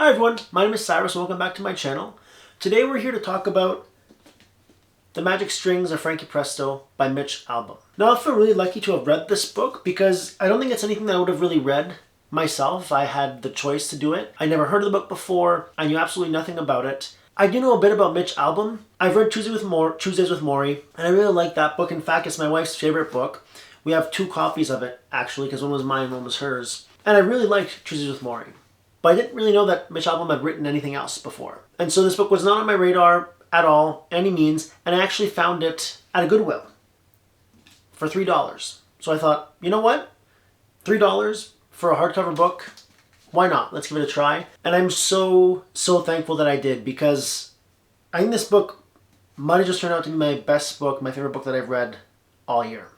Hi everyone, my name is Cyrus and welcome back to my channel. Today we're here to talk about The Magic Strings of Frankie Presto by Mitch Albom. Now I feel really lucky to have read this book because I don't think it's anything that I would have really read myself if I had the choice to do it. I never heard of the book before, I knew absolutely nothing about it. I do know a bit about Mitch Albom. I've read Tuesdays with Morrie, and I really like that book. In fact, it's my wife's favorite book. We have two copies of it actually, because one was mine and one was hers. And I really liked Tuesdays with Morrie. But I didn't really know that Mitch Albom had written anything else before. And so this book was not on my radar at all, any means, and I actually found it at a Goodwill for $3. So I thought, you know what? $3 for a hardcover book? Why not? Let's give it a try. And I'm so thankful that I did, because I think this book might have just turned out to be my best book, my favorite book that I've read all year.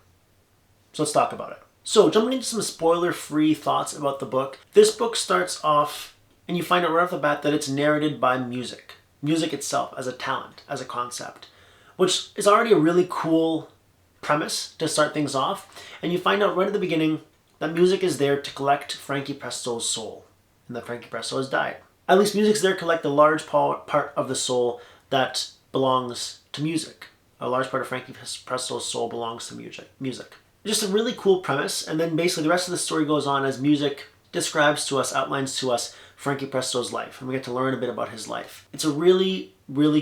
So let's talk about it. So, jumping into some spoiler-free thoughts about the book, this book starts off, and you find out right off the bat that it's narrated by music. Music itself as a talent, as a concept, which is already a really cool premise to start things off. And you find out right at the beginning that music is there to collect Frankie Presto's soul, and that Frankie Presto has died. At least music's there to collect a large part of the soul that belongs to music. A large part of Frankie Presto's soul belongs to music. Just a really cool premise, and then basically the rest of the story goes on as music describes to us, outlines to us Frankie Presto's life, and we get to learn a bit about his life. It's a really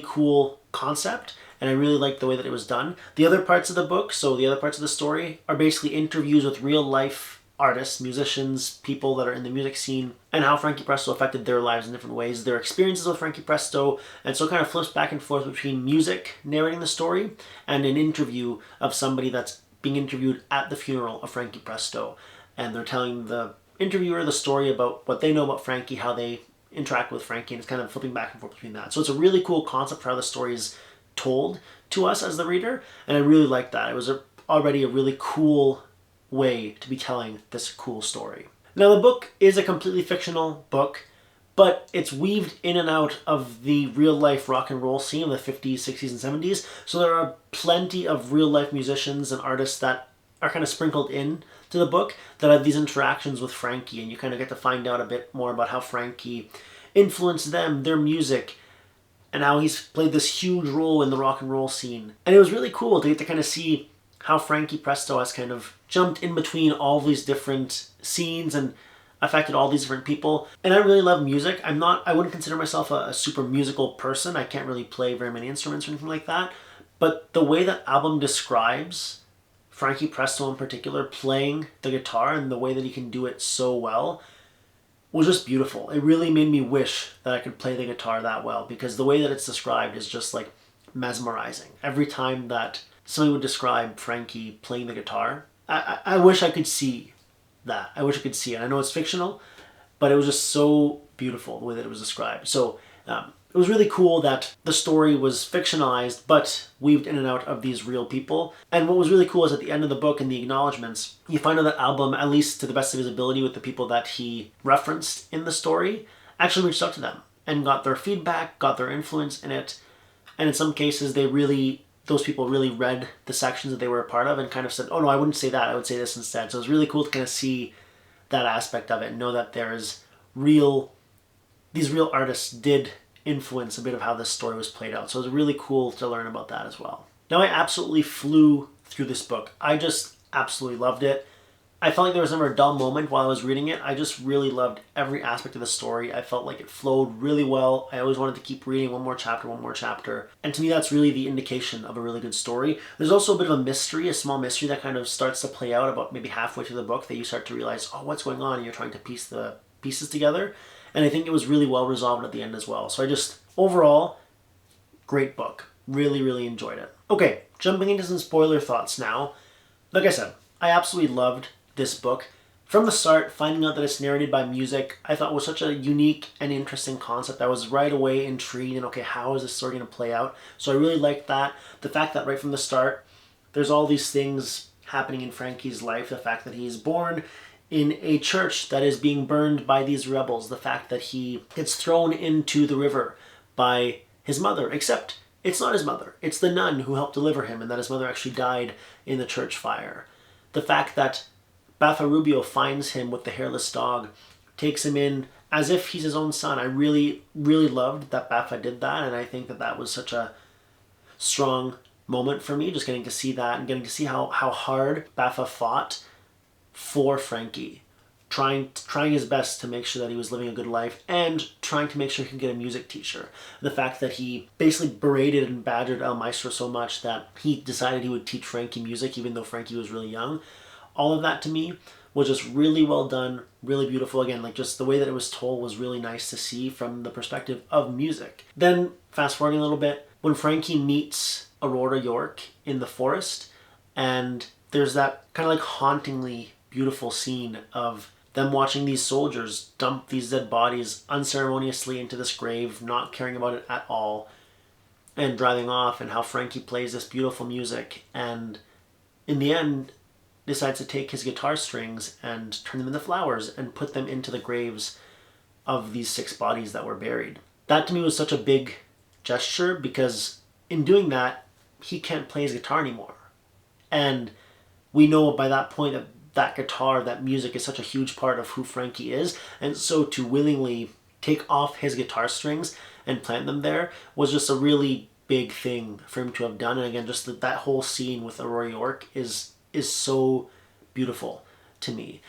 cool concept, and I really like the way that it was done. The other parts of the book, so the other parts of the story, are basically interviews with real life artists, musicians, people that are in the music scene, and how Frankie Presto affected their lives in different ways, their experiences with Frankie Presto, and so it kind of flips back and forth between music narrating the story and an interview of somebody that's being interviewed at the funeral of Frankie Presto, and they're telling the interviewer the story about what they know about Frankie, how they interact with Frankie, and it's kind of flipping back and forth between that. So it's a really cool concept for how the story is told to us as the reader, and I really like that. It was already a really cool way to be telling this cool story. Now the book is a completely fictional book, but it's weaved in and out of the real-life rock and roll scene of the 50s, 60s, and 70s. So there are plenty of real-life musicians and artists that are kind of sprinkled in to the book that have these interactions with Frankie, and you kind of get to find out a bit more about how Frankie influenced them, their music, and how he's played this huge role in the rock and roll scene. And it was really cool to get to kind of see how Frankie Presto has kind of jumped in between all these different scenes and affected all these different people. And I really love music. I wouldn't consider myself a super musical person. I can't really play very many instruments or anything like that. But the way that Albom describes Frankie Presto in particular playing the guitar, and the way that he can do it so well, was just beautiful. It really made me wish that I could play the guitar that well, because the way that it's described is just like mesmerizing. Every time that somebody would describe Frankie playing the guitar, I wish I could see that. I wish I could see it. I know it's fictional, but it was just so beautiful the way that it was described. So it was really cool that the story was fictionalized but weaved in and out of these real people. And what was really cool is at the end of the book, in the acknowledgements, you find out that Albom, at least to the best of his ability with the people that he referenced in the story, actually reached out to them and got their feedback, got their influence in it. And in some cases those people really read the sections that they were a part of and kind of said, oh no, I wouldn't say that, I would say this instead. So it was really cool to kind of see that aspect of it and know that these real artists did influence a bit of how this story was played out. So it was really cool to learn about that as well. Now I absolutely flew through this book. I just absolutely loved it. I felt like there was never a dull moment while I was reading it. I just really loved every aspect of the story. I felt like it flowed really well. I always wanted to keep reading one more chapter. And to me, that's really the indication of a really good story. There's also a bit of a mystery, a small mystery that kind of starts to play out about maybe halfway through the book, that you start to realize, oh, what's going on? And you're trying to piece the pieces together. And I think it was really well resolved at the end as well. So overall, great book. Really enjoyed it. Okay, jumping into some spoiler thoughts now. Like I said, I absolutely loved this book. From the start, finding out that it's narrated by music, I thought was such a unique and interesting concept. I was right away intrigued and, okay, how is this story going to play out? So I really liked that. The fact that right from the start, there's all these things happening in Frankie's life. The fact that he's born in a church that is being burned by these rebels. The fact that he gets thrown into the river by his mother, except it's not his mother. It's the nun who helped deliver him, and that his mother actually died in the church fire. The fact that Batha Rubio finds him with the hairless dog, takes him in as if he's his own son. I really, really loved that Baffa did that, and I think that that was such a strong moment for me, just getting to see that and getting to see how hard Baffa fought for Frankie, trying his best to make sure that he was living a good life and trying to make sure he could get a music teacher. The fact that he basically berated and badgered El Maestro so much that he decided he would teach Frankie music even though Frankie was really young. All of that to me was just really well done, really beautiful. Again, like just the way that it was told was really nice to see from the perspective of music. Then fast forwarding a little bit, when Frankie meets Aurora York in the forest, and there's that kind of like hauntingly beautiful scene of them watching these soldiers dump these dead bodies unceremoniously into this grave, not caring about it at all, and driving off, and how Frankie plays this beautiful music, and in the end decides to take his guitar strings and turn them into flowers and put them into the graves of these 6 bodies that were buried. That to me was such a big gesture, because in doing that, he can't play his guitar anymore. And we know by that point that that guitar, that music is such a huge part of who Frankie is. And so to willingly take off his guitar strings and plant them there was just a really big thing for him to have done. And again, just that whole scene with Aurora York is so beautiful to me.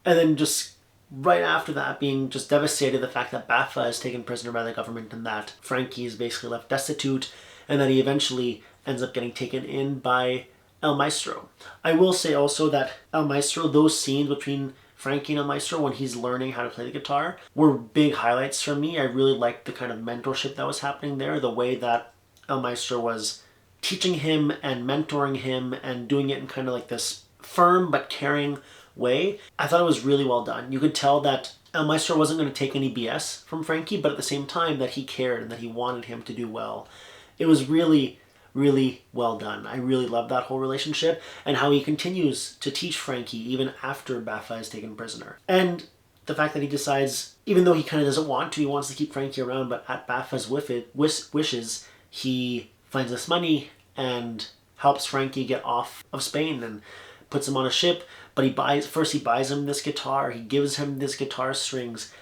And then just right after that, being just devastated the fact that Baffa is taken prisoner by the government and that Frankie is basically left destitute, and that he eventually ends up getting taken in by El Maestro. I will say also that El Maestro, those scenes between Frankie and El Maestro when he's learning how to play the guitar were big highlights for me. I really liked the kind of mentorship that was happening there, the way that El Maestro was teaching him and mentoring him and doing it in kind of like this firm but caring way. I thought it was really well done. You could tell that El Maestro wasn't going to take any BS from Frankie, but at the same time that he cared and that he wanted him to do well. It was really, really well done. I really love that whole relationship and how he continues to teach Frankie even after Baffa is taken prisoner. And the fact that he decides, even though he kind of doesn't want to, he wants to keep Frankie around, but at Baffa's wishes, he finds this money and helps Frankie get off of Spain and puts him on a ship. But he buys him this guitar, he gives him this guitar strings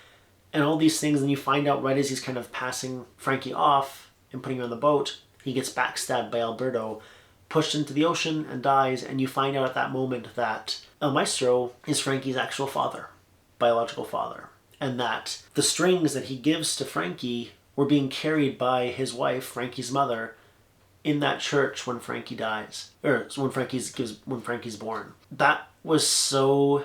and all these things, and you find out right as he's kind of passing Frankie off and putting him on the boat, he gets backstabbed by Alberto, pushed into the ocean and dies, and you find out at that moment that El Maestro is Frankie's actual father, biological father, and that the strings that he gives to Frankie were being carried by his wife, Frankie's mother, in that church when Frankie dies, or when Frankie's born. That was so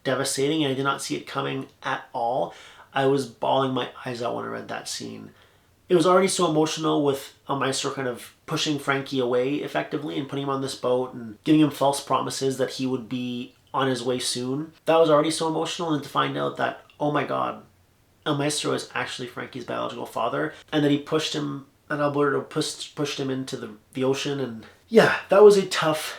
devastating, and I did not see it coming at all. I was bawling my eyes out when I read that scene. It was already so emotional with El Maestro kind of pushing Frankie away effectively and putting him on this boat and giving him false promises that he would be on his way soon. That was already so emotional, and to find out that, oh my god, El Maestro is actually Frankie's biological father, and that he pushed him, and Alberto pushed him into the ocean. And yeah, that was a tough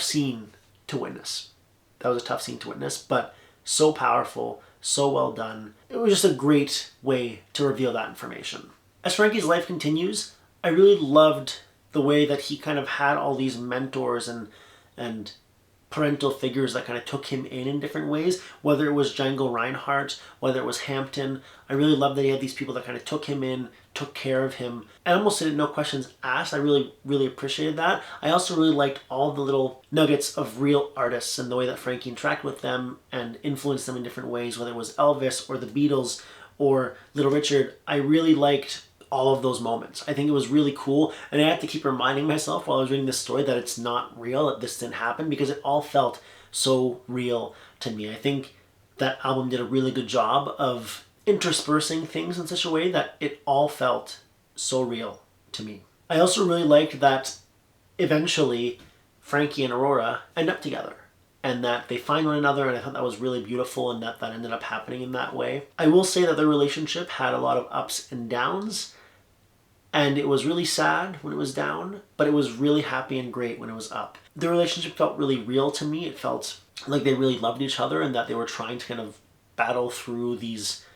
scene to witness. That was a tough scene to witness, but so powerful, so well done. It was just a great way to reveal that information. As Frankie's life continues, I really loved the way that he kind of had all these mentors and parental figures that kind of took him in different ways, whether it was Django Reinhardt, whether it was Hampton. I really loved that he had these people that kind of took him in, took care of him. I almost did no questions asked. I really, really appreciated that. I also really liked all the little nuggets of real artists and the way that Frankie interacted with them and influenced them in different ways, whether it was Elvis or the Beatles or Little Richard. I really liked all of those moments. I think it was really cool, and I had to keep reminding myself while I was reading this story that it's not real, that this didn't happen, because it all felt so real to me. I think that album did a really good job of interspersing things in such a way that it all felt so real to me. I also really liked that eventually Frankie and Aurora end up together and that they find one another, and I thought that was really beautiful and that ended up happening in that way. I will say that their relationship had a lot of ups and downs, and it was really sad when it was down, but it was really happy and great when it was up. The relationship felt really real to me. It felt like they really loved each other and that they were trying to kind of battle through these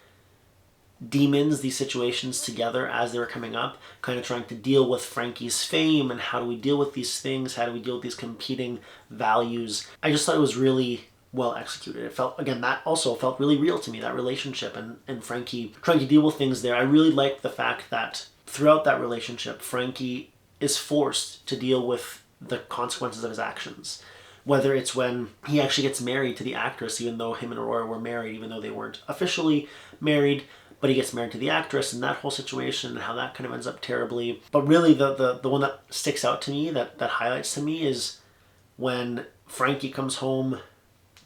demons, these situations together as they were coming up, kind of trying to deal with Frankie's fame and how do we deal with these things, how do we deal with these competing values. I just thought it was really well executed. It felt, again, that also felt really real to me, that relationship and Frankie trying to deal with things there. I really liked the fact that throughout that relationship, Frankie is forced to deal with the consequences of his actions. Whether it's when he actually gets married to the actress, even though him and Aurora were married, even though they weren't officially married, but he gets married to the actress, and that whole situation and how that kind of ends up terribly. But really the one that sticks out to me, that highlights to me, is when Frankie comes home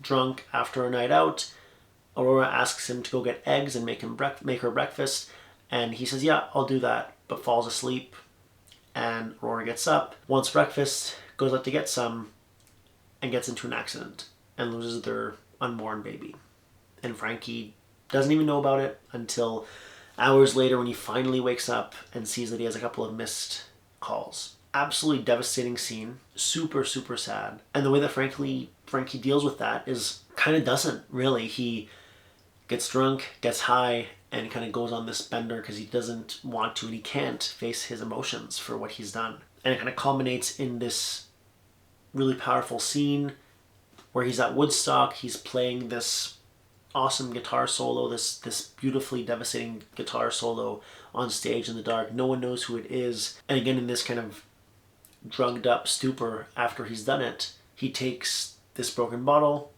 drunk after a night out. Aurora asks him to go get eggs and make her breakfast, and he says, yeah, I'll do that, but falls asleep. And Aurora gets up, wants breakfast, goes out to get some, and gets into an accident and loses their unborn baby. And Frankie doesn't even know about it until hours later when he finally wakes up and sees that he has a couple of missed calls. Absolutely devastating scene. Super, super sad. And the way that Frankie deals with that is kind of doesn't really. He gets drunk, gets high, and kind of goes on this bender because he doesn't want to and he can't face his emotions for what he's done. And it kind of culminates in this really powerful scene where he's at Woodstock. He's playing this awesome guitar solo, this beautifully devastating guitar solo on stage in the dark. No one knows who it is. And again, in this kind of drugged up stupor after he's done it, he takes this broken bottle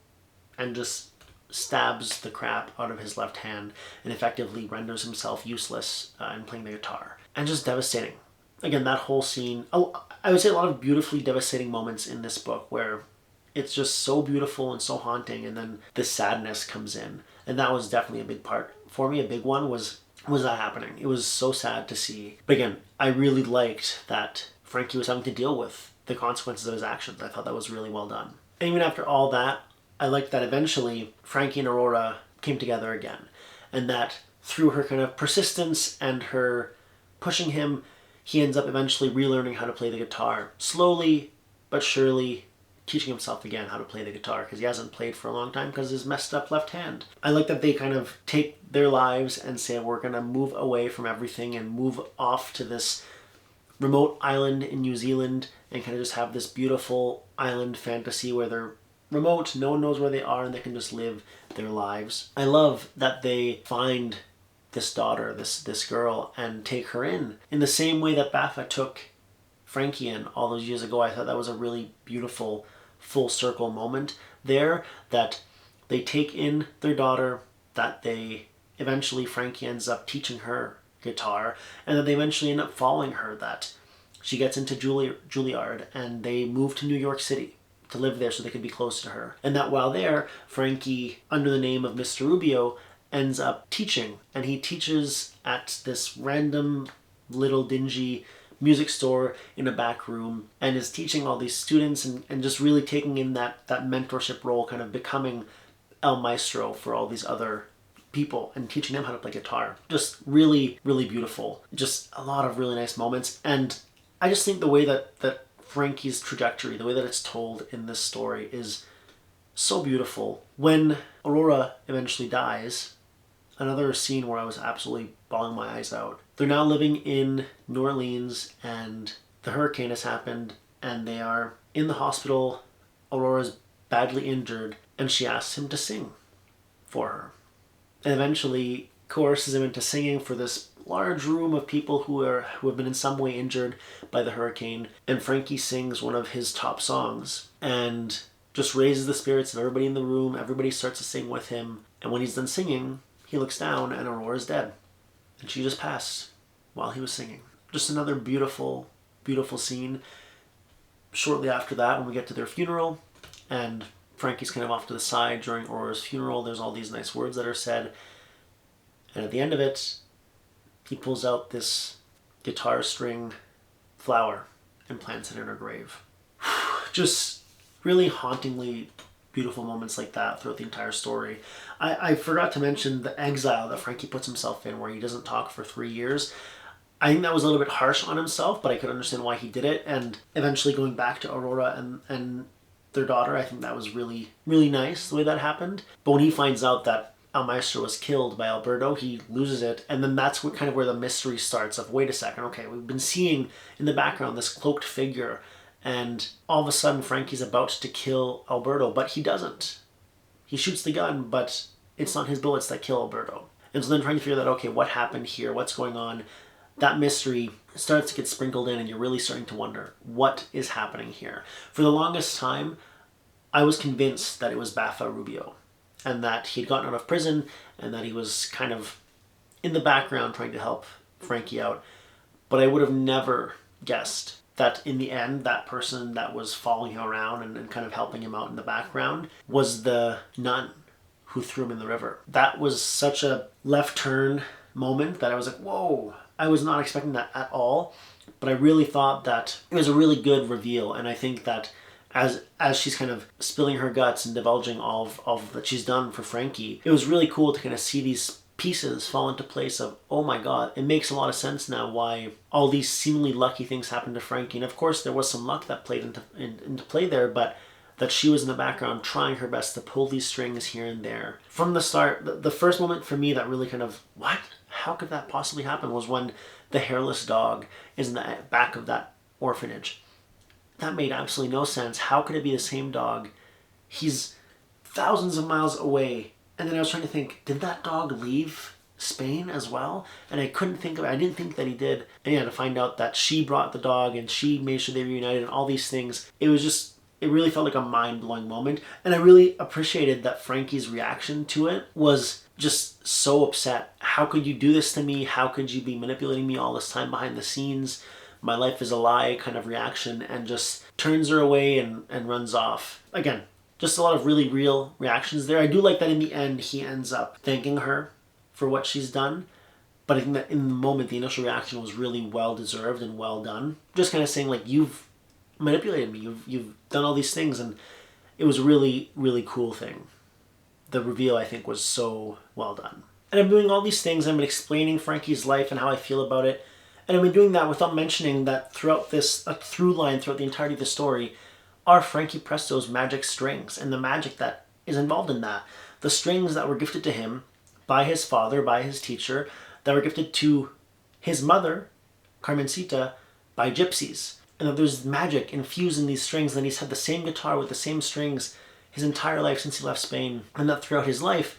and just stabs the crap out of his left hand and effectively renders himself useless in playing the guitar. And just devastating. Again, that whole scene, I would say a lot of beautifully devastating moments in this book where it's just so beautiful and so haunting, and then the sadness comes in. And that was definitely a big part for me. A big one was that happening. It was so sad to see. But again, I really liked that Frankie was having to deal with the consequences of his actions. I thought that was really well done. And even after all that, I liked that eventually Frankie and Aurora came together again. And that through her kind of persistence and her pushing him, he ends up eventually relearning how to play the guitar. Slowly but surely teaching himself again how to play the guitar because he hasn't played for a long time because of his messed up left hand. I like that they kind of take their lives and say, we're going to move away from everything and move off to this remote island in New Zealand and kind of just have this beautiful island fantasy where they're remote, no one knows where they are, and they can just live their lives. I love that they find this daughter, this girl, and take her in the same way that Baffa took Frankie in all those years ago. I thought that was a really beautiful full circle moment there, that they take in their daughter, that they eventually Frankie ends up teaching her guitar, and that they eventually end up following her, that she gets into Juilliard and they move to New York City to live there so they could be close to her. And that while there, Frankie, under the name of Mr. Rubio, ends up teaching. And he teaches at this random little dingy music store in a back room and is teaching all these students and just really taking in that mentorship role, kind of becoming El Maestro for all these other people and teaching them how to play guitar. Just really, really beautiful. Just a lot of really nice moments. And I just think the way that Frankie's trajectory, the way that it's told in this story is so beautiful. When Aurora eventually dies, another scene where I was absolutely bawling my eyes out. They're now living in New Orleans and the hurricane has happened and they are in the hospital. Aurora's badly injured and she asks him to sing for her. And eventually coerces him into singing for this large room of people who have been in some way injured by the hurricane. And Frankie sings one of his top songs and just raises the spirits of everybody in the room. Everybody starts to sing with him. And when he's done singing, he looks down and Aurora's dead. And she just passed while he was singing. Just another beautiful, beautiful scene. Shortly after that, when we get to their funeral, and Frankie's kind of off to the side during Aurora's funeral, there's all these nice words that are said. And at the end of it, he pulls out this guitar string flower and plants it in her grave. Just really hauntingly beautiful moments like that throughout the entire story. I forgot to mention the exile that Frankie puts himself in, where he doesn't talk for 3 years. I think that was a little bit harsh on himself, but I could understand why he did it. And eventually going back to Aurora and their daughter, I think that was really, really nice the way that happened. But when he finds out that El Maestro was killed by Alberto, he loses it. And then that's kind of where the mystery starts of, wait a second, okay, we've been seeing in the background this cloaked figure, and all of a sudden Frankie's about to kill Alberto, but he doesn't. he shoots the gun, but it's not his bullets that kill Alberto. And so then trying to figure out, okay, what happened here? What's going on? That mystery starts to get sprinkled in, and you're really starting to wonder, what is happening here? For the longest time, I was convinced that it was Bafa Rubio, and that he'd gotten out of prison, and that he was kind of in the background trying to help Frankie out. But I would have never guessed that in the end, that person that was following him around and kind of helping him out in the background was the nun who threw him in the river. That was such a left turn moment that I was like, whoa, I was not expecting that at all. But I really thought that it was a really good reveal, and I think that as she's kind of spilling her guts and divulging all of that she's done for Frankie, it was really cool to kind of see these pieces fall into place of, oh my god, it makes a lot of sense now why all these seemingly lucky things happened to Frankie. And of course there was some luck that played into play there, but that she was in the background trying her best to pull these strings here and there. From the start, the first moment for me that really kind of, what? How could that possibly happen, was when the hairless dog is in the back of that orphanage. That made absolutely no sense. How could it be the same dog? He's thousands of miles away. And then I was trying to think, did that dog leave Spain as well? And I couldn't think of it. I didn't think that he did. And yeah, to find out that she brought the dog and she made sure they reunited and all these things, it really felt like a mind-blowing moment. And I really appreciated that Frankie's reaction to it was just so upset. How could you do this to me? How could you be manipulating me all this time behind the scenes? My life is a lie kind of reaction, and just turns her away and runs off. Again, just a lot of really real reactions there. I do like that in the end he ends up thanking her for what she's done. But I think that in the moment, the initial reaction was really well deserved and well done. Just kind of saying, like, you've manipulated me. You've done all these things. And it was a really, really cool thing. The reveal, I think, was so well done. And I'm doing all these things. I'm explaining Frankie's life and how I feel about it. And I've been doing that without mentioning that throughout this, a through line throughout the entirety of the story, are Frankie Presto's magic strings and the magic that is involved in that. The strings that were gifted to him by his father, by his teacher, that were gifted to his mother, Carmencita, by gypsies. And that there's magic infused in these strings, and he's had the same guitar with the same strings his entire life since he left Spain. And that throughout his life,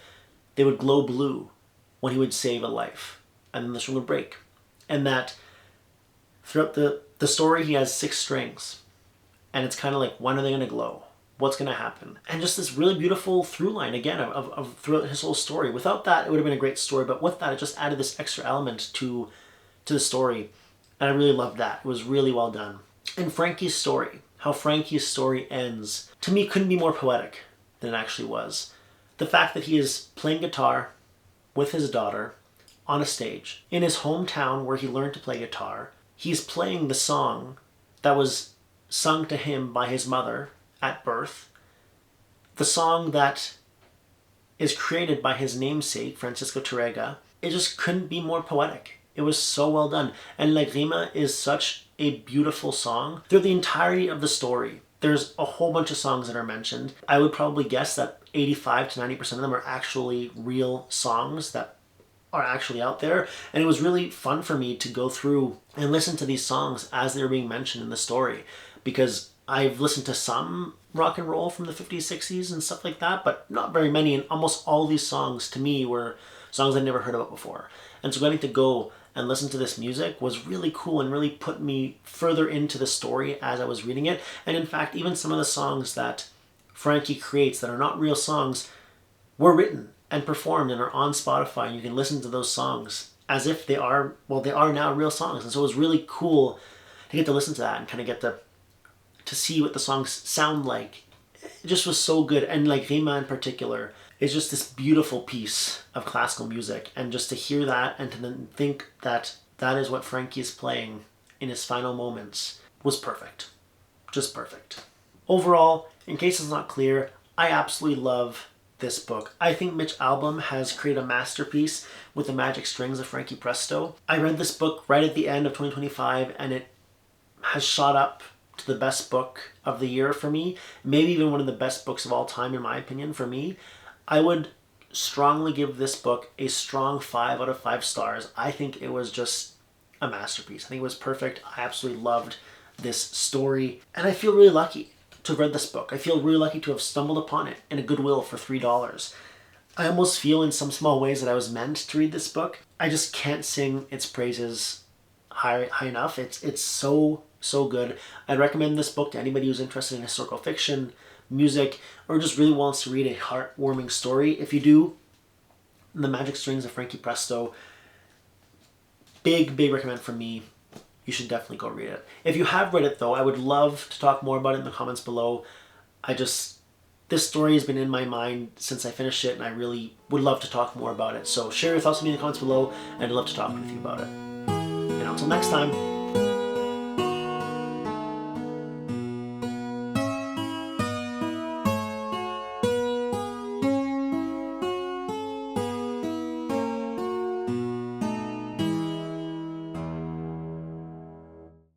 they would glow blue when he would save a life. And then the string would break. And that throughout the story, he has 6 strings. And it's kind of like, when are they going to glow? What's going to happen? And just this really beautiful through line, again, of throughout his whole story. Without that, it would have been a great story. But with that, it just added this extra element to the story. And I really loved that. It was really well done. And Frankie's story, how Frankie's story ends, to me, couldn't be more poetic than it actually was. The fact that he is playing guitar with his daughter on a stage in his hometown where he learned to play guitar. He's playing the song that was sung to him by his mother at birth. The song that is created by his namesake, Francisco Tárrega. It just couldn't be more poetic. It was so well done. And Lagrima is such a beautiful song. Through the entirety of the story, there's a whole bunch of songs that are mentioned. I would probably guess that 85 to 90% of them are actually real songs that are actually out there. And it was really fun for me to go through and listen to these songs as they were being mentioned in the story, because I've listened to some rock and roll from the 50s, 60s and stuff like that, but not very many. And almost all these songs to me were songs I'd never heard about before. And so getting to go and listen to this music was really cool and really put me further into the story as I was reading it. And in fact, even some of the songs that Frankie creates that are not real songs were written and performed and are on Spotify, and you can listen to those songs as if they are now real songs. And so it was really cool to get to listen to that and kind of get to see what the songs sound like. It just was so good. And like Rima in particular is just this beautiful piece of classical music, and just to hear that and to then think that that is what Frankie is playing in his final moments was perfect. Just perfect. Overall, in case it's not clear, I absolutely love this book. I think Mitch Albom has created a masterpiece with the magic strings of Frankie Presto. I read this book right at the end of 2025, and it has shot up to the best book of the year for me. Maybe even one of the best books of all time, in my opinion, for me. I would strongly give this book a strong 5 out of 5 stars. I think it was just a masterpiece. I think it was perfect. I absolutely loved this story, and I feel really lucky to have read this book. I feel really lucky to have stumbled upon it in a Goodwill for $3. I almost feel in some small ways that I was meant to read this book. I just can't sing its praises high enough. It's so good. I'd recommend this book to anybody who's interested in historical fiction, music, or just really wants to read a heartwarming story. If you do, The Magic Strings of Frankie Presto, big recommend from me. You should definitely go read it. If you have read it though, I would love to talk more about it in the comments below. This story has been in my mind since I finished it, and I really would love to talk more about it. So share your thoughts with me in the comments below, and I'd love to talk with you about it. And until next time,